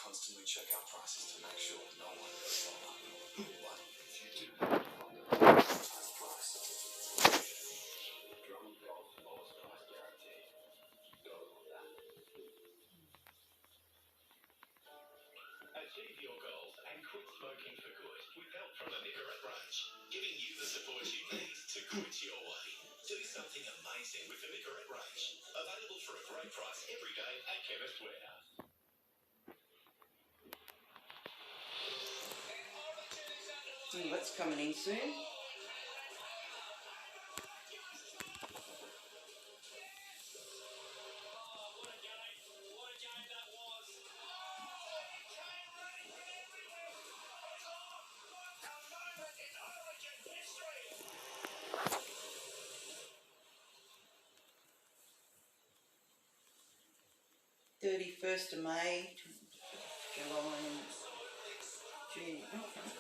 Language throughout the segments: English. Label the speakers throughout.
Speaker 1: constantly check our prices to make sure no one goes lower. But if you do lowest price, Drum Golf's lowest price guarantee. Go with that.
Speaker 2: Achieve your goals and quit smoking for good with help from the Nicorette range, giving you the support you need to quit your way. Do something amazing with the Nicorette range. Available for a great price every day at Chemist Warehouse.
Speaker 3: That's coming in soon. First of May, July, June. Okay.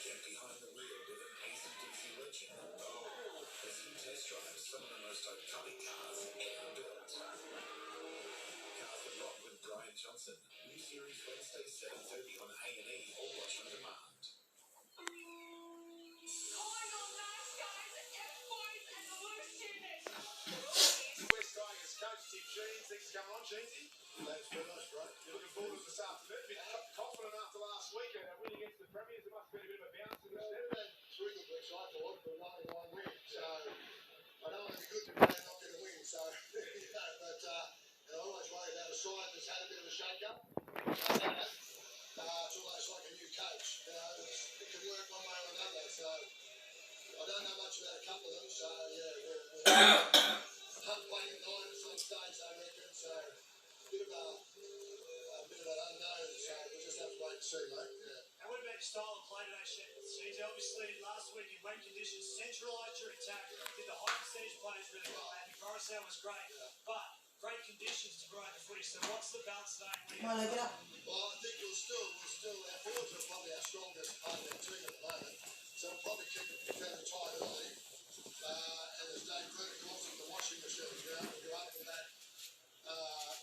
Speaker 1: Get behind the wheel with an AC/DC legend. As you test drive some of the most iconic cars ever built. Cars that rock with Brian Johnson. New series Wednesday 7:30 on A&E or watch on demand.
Speaker 2: West Tigers coach Tim Sheens. Thanks for coming on, Sheensy.
Speaker 4: Thanks very much, bro.
Speaker 2: You're looking forward to this afternoon. Bit confident after last week and a win against the Premiers. There must have been a bit of a bounce in this
Speaker 4: Well,
Speaker 2: step.
Speaker 4: we've had 3 good weeks, I thought, but only 1 win. So I don't want to be good today and not get a win. So, but I always worry about a side that's had a bit of a shake-up. It's almost like a new coach. It can work one way or another. So I don't know much about a couple of them. So yeah, we're playing at 9 at some stage, I reckon. So a bit of an unknown. So we'll just have to wait and see, mate. Yeah.
Speaker 5: And what about your style of play today, Sheens? Obviously, last week in wet conditions, centralised your attack, did the high percentage plays really well. Andy Forrestale was great, but great conditions to grow the footy. So what's the balance today?
Speaker 3: Well, get up.
Speaker 4: Well, I think we'll still, our forwards are probably our strongest part of our team at the moment. So we'll probably keep it fairly tight early. And as Dave Credit calls it, the washing machine, we'll go up with that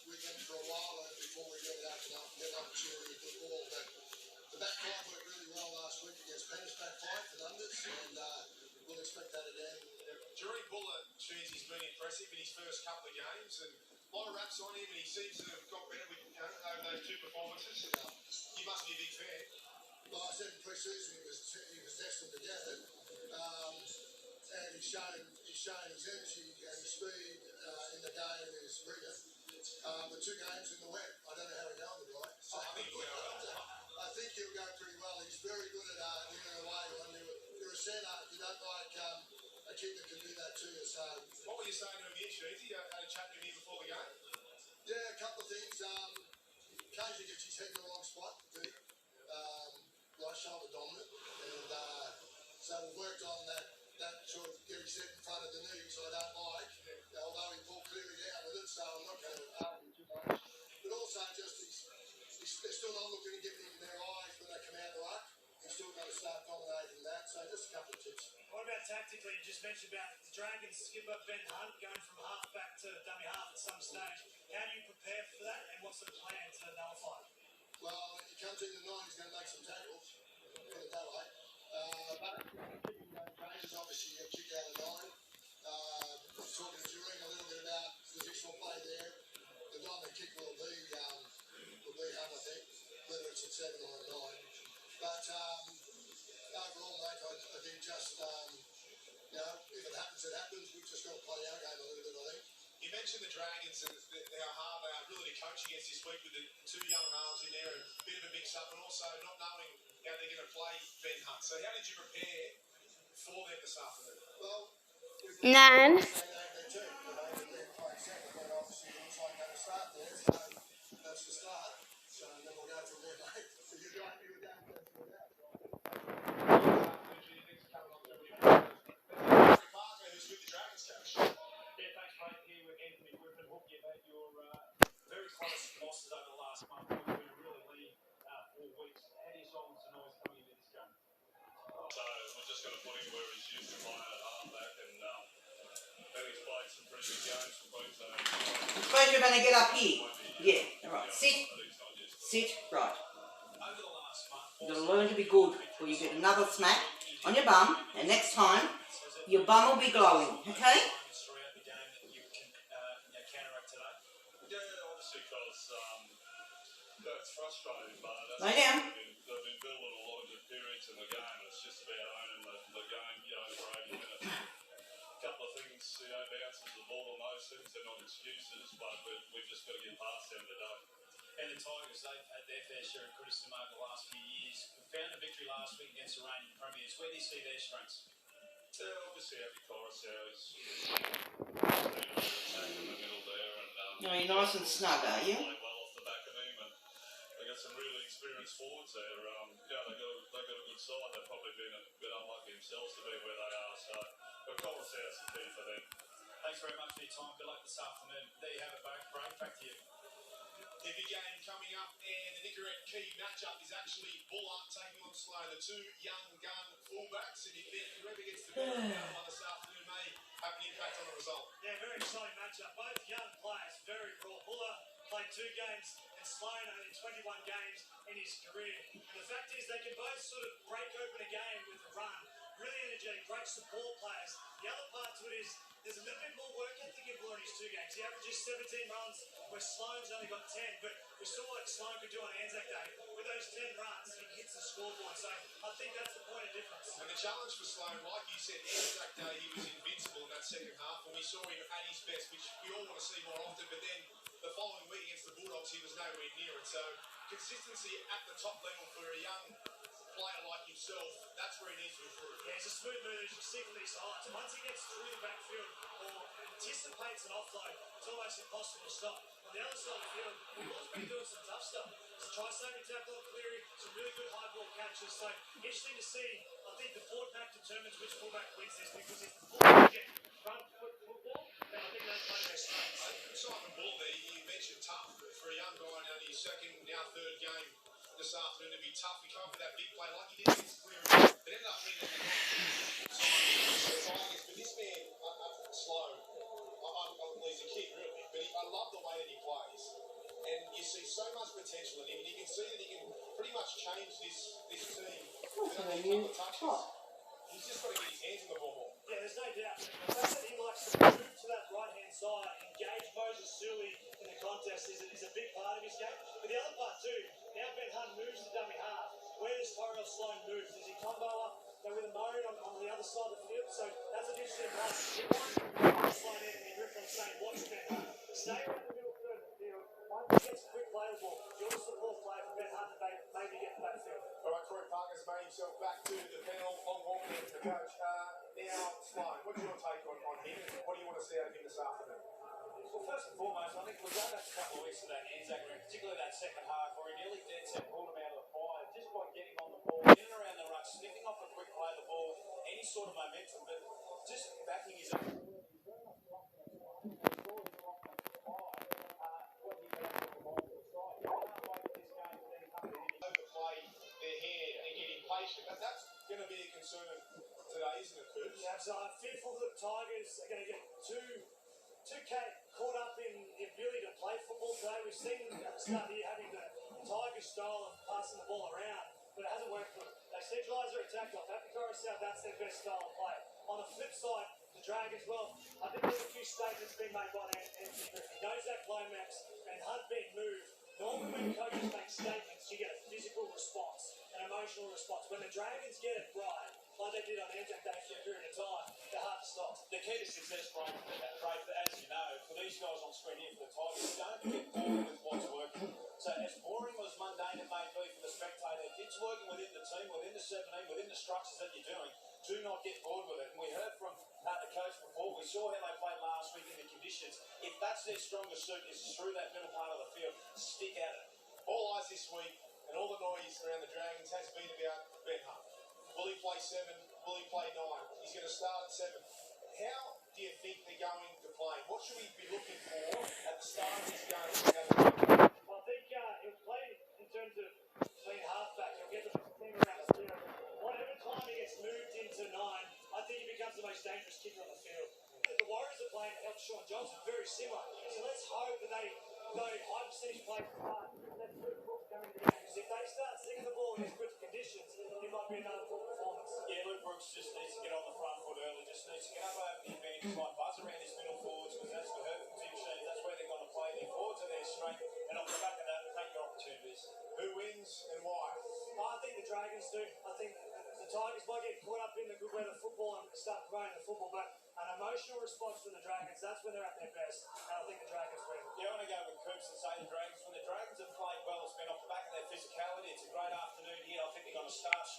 Speaker 4: with them for a while before we really open up and get an opportunity to put the ball. But the back five worked really well last week against Pennis back five for numbers, and we'll expect that again.
Speaker 2: During Buller, Sheens, he's been impressive in his first couple of games, and a lot of raps on him, and he seems to have got better with over those 2 performances. He must be a big fan.
Speaker 4: Well, I said in pre-season he was destined to get it, and he's shown his energy and his speed in the game and his rigour. The 2 games in the wet, I don't know how he's going tonight. So I think he'll go pretty well. He's very good at winning away. When you're a centre, you don't like a kid that can do that to you. So
Speaker 2: What were you saying to him here, Sheensy? You had a chat with him before the game?
Speaker 4: yeah, a couple of things. Occasionally gets his head in the wrong spot. Right shoulder dominant, and so we've worked on that sort of get his head in front of the knees. I don't like, although he pulled clearly down with it, so I'm not going to argue too much. But also just they're still not looking to get him in their eyes when they come out the ruck. He's still going to start dominating that. So just a couple of tips.
Speaker 5: What about tactically? You just mentioned about the Dragons skipper Ben Hunt going from half back to dummy half at some stage. How do you prepare for that, and what's the plan to nullify it?
Speaker 4: Well, he comes in the 9, he's going to make some tackles. Put it that way. But kicking changes, obviously, you kick out of 9. Talking to Jureen a little bit about positional play there. The diamond kick will be hard, I think, whether it's at 7 or at 9. But overall, mate, I think just, if it happens, it happens. We've just got to play our game a little bit, I think.
Speaker 2: You mentioned the Dragons and how hard they are really to coach against this week with the 2 young halves in there and a bit of a mix-up, and also not knowing how they're going to play Ben Hunt. So how did you prepare for them this afternoon?
Speaker 4: Well,
Speaker 6: Nan.
Speaker 4: they named their team. They've been playing second, but obviously it looks like they're going to start there. So that's the start. So then we'll go from there, mate. So you're going to go without.
Speaker 2: pretty big games for Queensland.
Speaker 3: I suppose you're going to get up here. Yeah, alright. Sit. Sit. Right.
Speaker 2: Over the last month,
Speaker 3: You've got to learn to be good, or you get another smack on your bum, and next time, your bum will be glowing, okay?
Speaker 2: throughout the game that you can counteract today. Yeah, obviously, because it's frustrating, but that's
Speaker 3: Lay down.
Speaker 2: they've been building a lot of good periods in the game. It's just about owning the game, for 80 minutes. A couple of things, bounces the ball and those things, they're not excuses, but we've just got to get past them today.
Speaker 5: And the Tigers, they've had their fair share of criticism over the last few years. We found a victory last week against the reigning premiers. Where do you see their strengths?
Speaker 2: Obviously, Happy Coruscant's in the middle there, and
Speaker 3: No, you're nice and snug, are you?
Speaker 2: playing well off the back of him, and they got some really experienced forwards there. They got a good side. They've probably been a bit unlucky themselves to be where they are. So, but Coruscant's the key for them.
Speaker 5: Thanks very much for your time. Good luck this afternoon. There you have it, Brad. Back to you.
Speaker 4: The big game coming up, and the Nicorette key matchup is actually Buller taking on Sloan, the two young gun fullbacks. And if whoever gets the better one this afternoon may have an impact on the result.
Speaker 5: Yeah, very exciting matchup. Both young players, very raw. Buller played 2 games, and Sloan only 21 games in his career. And the fact is, they can both sort of break open a game with a run. Really energetic, great support players. The other part to it is there's a little bit more work ethic in Buller in his 2 games. He averages 17 runs, where Sloan's only got 10. But we saw what Sloan could do on Anzac Day. With those 10 runs, he hits the scoreboard. So I think that's the point of difference.
Speaker 4: And the challenge for Sloan, like you said, Anzac Day, he was invincible in that second half, and we saw him at his best, which we all want to see more often. But then the following week against the Bulldogs, he was nowhere near it. So consistency at the top level for a young player like himself, that's where he needs to improve.
Speaker 5: Yeah, he's a smooth mover, as you see from these highlights. Once he gets through the backfield or anticipates an offload, it's almost impossible to stop. On the other side of the field, Buller's been doing some tough stuff. Some try-saving tackle on Cleary, some really good high ball catches. So interesting to see. I think the forward pack determines which fullback wins this, because if the fullback get front foot football, then I think they play their strengths.
Speaker 4: Simon Bull there, you mentioned tough for a young guy now in his second, now third game this afternoon to be tough. He come up with that big play like he did against Cleary. It ended up being a Tigers, but this man, slow. He's a kid, really, but I love the way that he plays. And you see so much potential in him, and you can see that he can pretty much change this team.
Speaker 3: That's a new top.
Speaker 4: He's just got to get his hands on the ball more.
Speaker 5: Yeah, there's no doubt. The fact that he likes to move to that right-hand side, engage Moses Sully in the contest is a big part of his game. But the other part too, now Ben Hunt moves the dummy half. Where does Tyrell Sloan move? Does he combo up with a Murray on the other side of the field? So that's an interesting part. He wants Sloan in and Rick on saying, watch Ben Hunt. Stay around the middle third of the field. Once he gets a quick play the ball, you're the support player for Ben Hunt to maybe get to that field.
Speaker 4: All right, Corey Parker's made himself back to the panel. Long walk there for the coach. Now, Sloan, what's your take on him? What do you want to see out of him this afternoon?
Speaker 5: Well, first and foremost, I think we'll go back a couple of weeks to that Anzac game, particularly that second half, where he nearly dead set pulled him out of the fire just by getting on the ball, in and around the ruck, sniffing off a quick play of the ball, any sort of momentum, but just backing his own.
Speaker 4: Overplay their hand and get impatient. That's going to be a concern today, isn't it, Coops?
Speaker 5: Yeah, so I'm fearful that the Tigers are going to get too caught up in the ability to play football today. We've seen at the start here having the Tigers style of passing the ball around, but it hasn't worked for them. They centralise their attack off. Happy Coruscant, that's their best style of play. On the flip side, the Dragons, well, I think there's a few statements being made by Anthony Griffin. He knows that climax and Hunt being moved. Normally when coaches make statements, you get a physical response, an emotional response. When the Dragons get it right, like they did on Anzac Day for a period of time, they're hard to stop.
Speaker 6: The key to success, Brian, as you know, for these guys on screen here for the Tigers, don't get bored with what's working. So as boring or as mundane it may be for the spectator, if it's working within the team, within the 17, within the structures that you're doing, do not get bored with it. And we heard from the coach before, we saw how they played last week in the conditions. If that's their strongest suit, is through that middle part of the field, stick at it.
Speaker 4: All eyes this week and all the noise around the Dragons has been about Ben Hunt. Will he play 7? Will he play 9? He's going to start at 7. How do you think they're going to play? What should we be looking for at the start of this game?
Speaker 5: Well, I think he'll play in terms of being halfback. He'll get the team around the field. Whatever time he gets moved into 9, I think he becomes the most dangerous kicker on the field. The Warriors are playing playing to help Sean Johnson, very similar. So let's hope that they go high percentage play from the start. That's good Brooks coming to the game. Because if they start sticking the ball in these critical conditions, it might be another poor performance.
Speaker 6: Yeah, Luke Brooks just needs to get on the front foot early, just needs to get up over the advantage line, buzz around his middle forwards, because that's the hurt from Tim Sheens. That's where they're going to play. Their forwards are their strength, and off the back of that, take your opportunities.
Speaker 4: Who wins and why?
Speaker 5: I think the Dragons do. I think the Tigers might get caught up in the good weather football and start promoting the football, but an emotional response from the Dragons, that's when they're at their best, and I think the Dragons win.
Speaker 6: Yeah, I want to go with Coops and say the Dragons. When the Dragons have played well, it's been off the back of their physicality. It's a great afternoon here. I think they're going to start